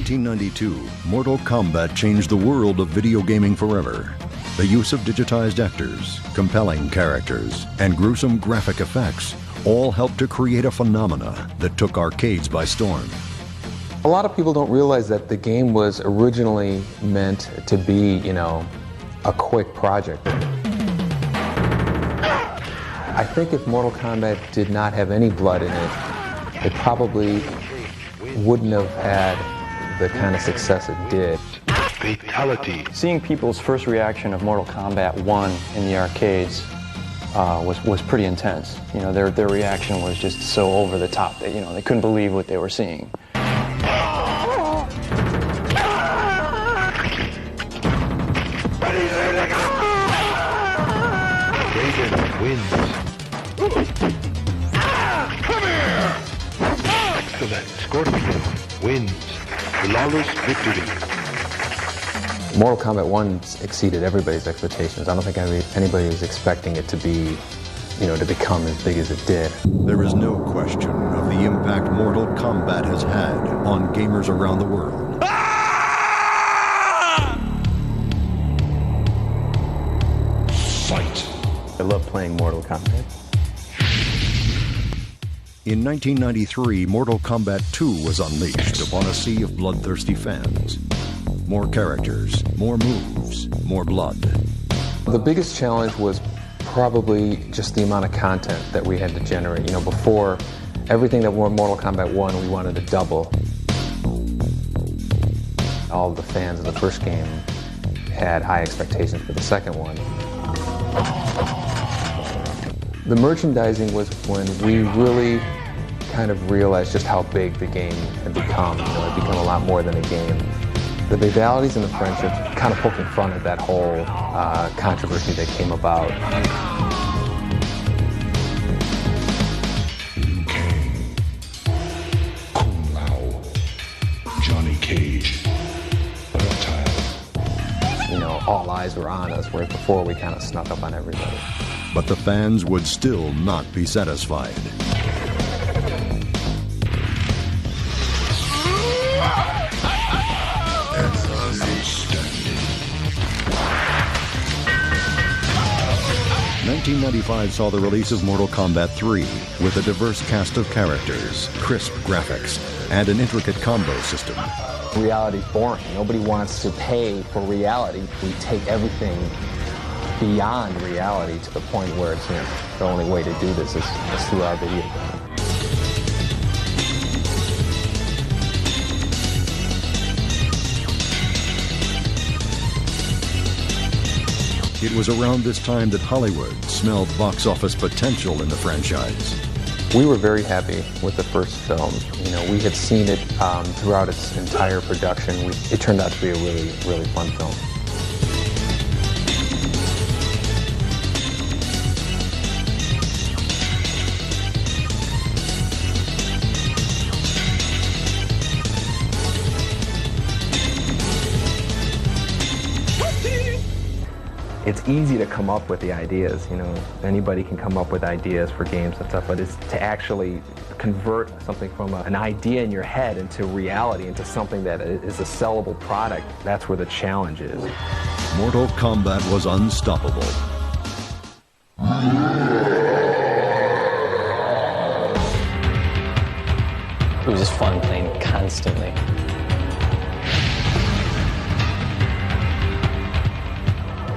1992, Mortal Kombat changed the world of video gaming forever. The use of digitized actors, compelling characters, and gruesome graphic effects all helped to create a phenomena that took arcades by storm. A lot of people don't realize that the game was originally meant to be, a quick project. I think if Mortal Kombat did not have any blood in it, it probably wouldn't have had the kind of success it did. Fatality. Seeing people's first reaction of Mortal Kombat 1 in the arcades was pretty intense. Their reaction was just so over the top that they couldn't believe what they were seeing. Raiden wins. Come here! Excellent. Scorpion wins. Flawless victory. Mortal Kombat 1 exceeded everybody's expectations. I don't think anybody was expecting it to be, to become as big as it did. There is no question of the impact Mortal Kombat has had on gamers around the world. Fight. I love playing Mortal Kombat. In 1993, Mortal Kombat 2 was unleashed upon a sea of bloodthirsty fans. More characters, more moves, more blood. The biggest challenge was probably just the amount of content that we had to generate. Before, everything that were Mortal Kombat 1, we wanted to double. All of the fans of the first game had high expectations for the second one. The merchandising was when we really kind of realized just how big the game had become. It had become a lot more than a game. The rivalities and the friendships kind of poked in front of that whole controversy that came about. Liu Kang, Kung Lao, Johnny Cage, Reptile. All eyes were on us, whereas before we kind of snuck up on everybody. But the fans would still not be satisfied. Outstanding. 1995 saw the release of Mortal Kombat 3 with a diverse cast of characters, crisp graphics, and an intricate combo system. Reality's boring. Nobody wants to pay for reality. We take everything beyond reality to the point where it's the only way to do this is through our video game. It was around this time that Hollywood smelled box office potential in the franchise. We were very happy with the first film. We had seen it throughout its entire production. It turned out to be a really, really fun film. It's easy to come up with the ideas, anybody can come up with ideas for games and stuff, but it's to actually convert something from an idea in your head into reality, into something that is a sellable product. That's where the challenge is. Mortal Kombat was unstoppable. It was just fun playing constantly.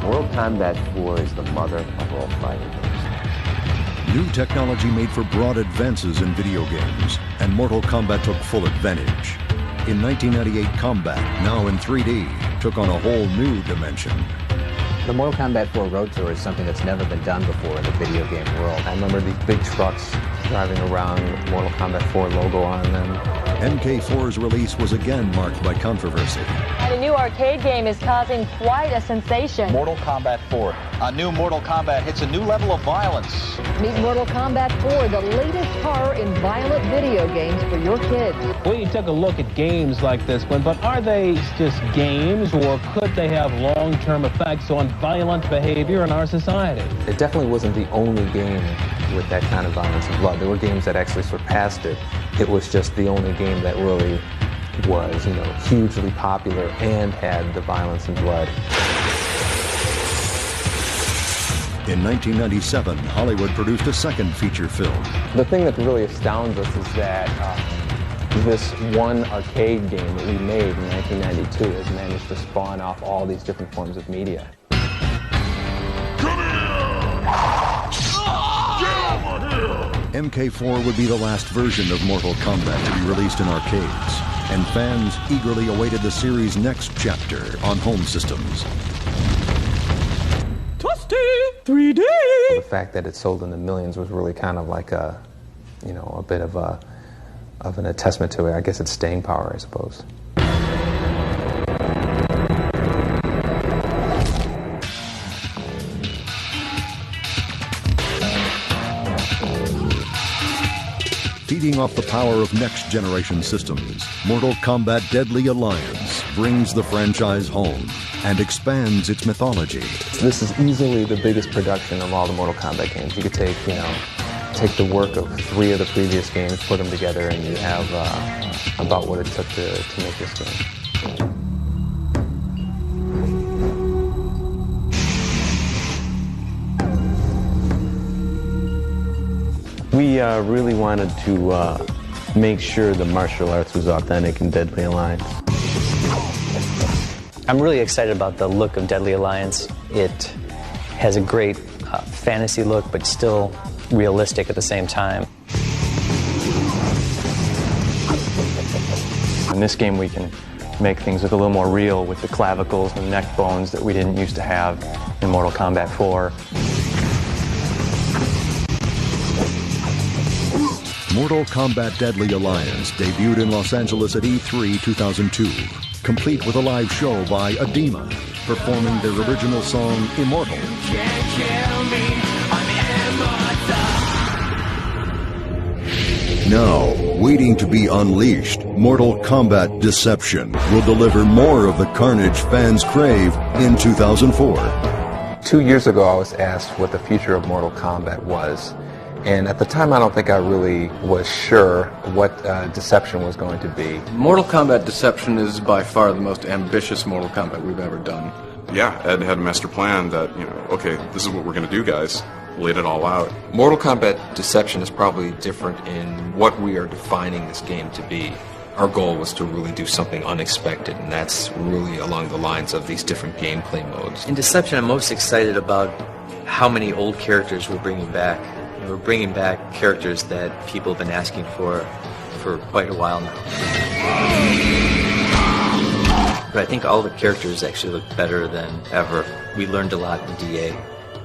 Mortal Kombat 4 is the mother of all fighting games. New technology made for broad advances in video games, and Mortal Kombat took full advantage. In 1998, Combat, now in 3D, took on a whole new dimension. The Mortal Kombat 4 Road Tour is something that's never been done before in the video game world. I remember these big trucks driving around with Mortal Kombat 4 logo on them. MK4's release was again marked by controversy. And a new arcade game is causing quite a sensation. Mortal Kombat 4. A new Mortal Kombat hits a new level of violence. Meet Mortal Kombat 4, the latest horror in violent video games for your kids. Well, you took a look at games like this one, but are they just games, or could they have long-term effects on violent behavior in our society? It definitely wasn't the only game with that kind of violence and blood. There were games that actually surpassed it. It was just the only game that really was, hugely popular and had the violence and blood. In 1997, Hollywood produced a second feature film. The thing that really astounds us is that this one arcade game that we made in 1992 has managed to spawn off all these different forms of media. MK4 would be the last version of Mortal Kombat to be released in arcades, and fans eagerly awaited the series' next chapter on home systems. 3D! The fact that it sold in the millions was really kind of like a bit of an attestament to it. I guess it's staying power, I suppose. Feeding off the power of next-generation systems, Mortal Kombat Deadly Alliance brings the franchise home and expands its mythology. This is easily the biggest production of all the Mortal Kombat games. You could take, take the work of 3 of the previous games, put them together, and you have about what it took to make this game. We really wanted to make sure the martial arts was authentic in Deadly Alliance. I'm really excited about the look of Deadly Alliance. It has a great fantasy look, but still realistic at the same time. In this game, we can make things look a little more real with the clavicles and neck bones that we didn't used to have in Mortal Kombat 4. Mortal Kombat Deadly Alliance debuted in Los Angeles at E3 2002, complete with a live show by Adema, performing their original song, Immortal. Now, waiting to be unleashed, Mortal Kombat Deception will deliver more of the carnage fans crave in 2004. 2 years ago, I was asked what the future of Mortal Kombat was. And at the time, I don't think I really was sure what Deception was going to be. Mortal Kombat Deception is by far the most ambitious Mortal Kombat we've ever done. Yeah, Ed had a master plan that, okay, this is what we're going to do, guys. Laid it all out. Mortal Kombat Deception is probably different in what we are defining this game to be. Our goal was to really do something unexpected, and that's really along the lines of these different gameplay modes. In Deception, I'm most excited about how many old characters we're bringing back. We're bringing back characters that people have been asking for quite a while now. But I think all the characters actually look better than ever. We learned a lot in DA.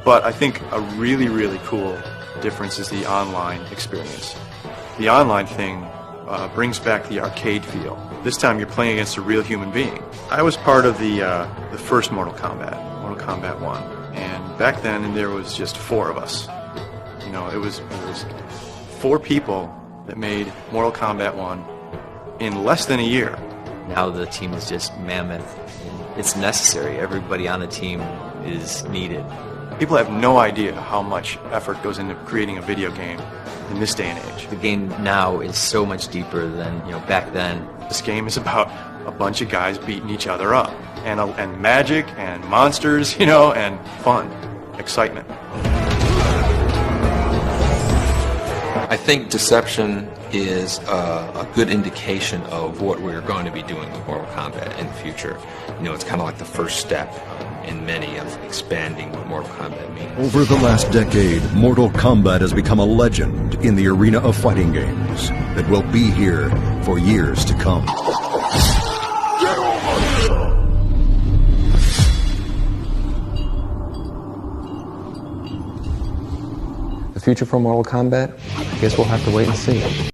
But I think a really, really cool difference is the online experience. The online thing brings back the arcade feel. This time you're playing against a real human being. I was part of the first Mortal Kombat 1. And back then there was just 4 of us. It was 4 people that made Mortal Kombat 1 in less than a year. Now the team is just mammoth. It's necessary. Everybody on the team is needed. People have no idea how much effort goes into creating a video game in this day and age. The game now is so much deeper than back then. This game is about a bunch of guys beating each other up, and magic and monsters, and fun, excitement. I think Deception is a good indication of what we're going to be doing with Mortal Kombat in the future. It's kind of like the first step in many of expanding what Mortal Kombat means. Over the last decade, Mortal Kombat has become a legend in the arena of fighting games that will be here for years to come. The future for Mortal Kombat? I guess we'll have to wait and see.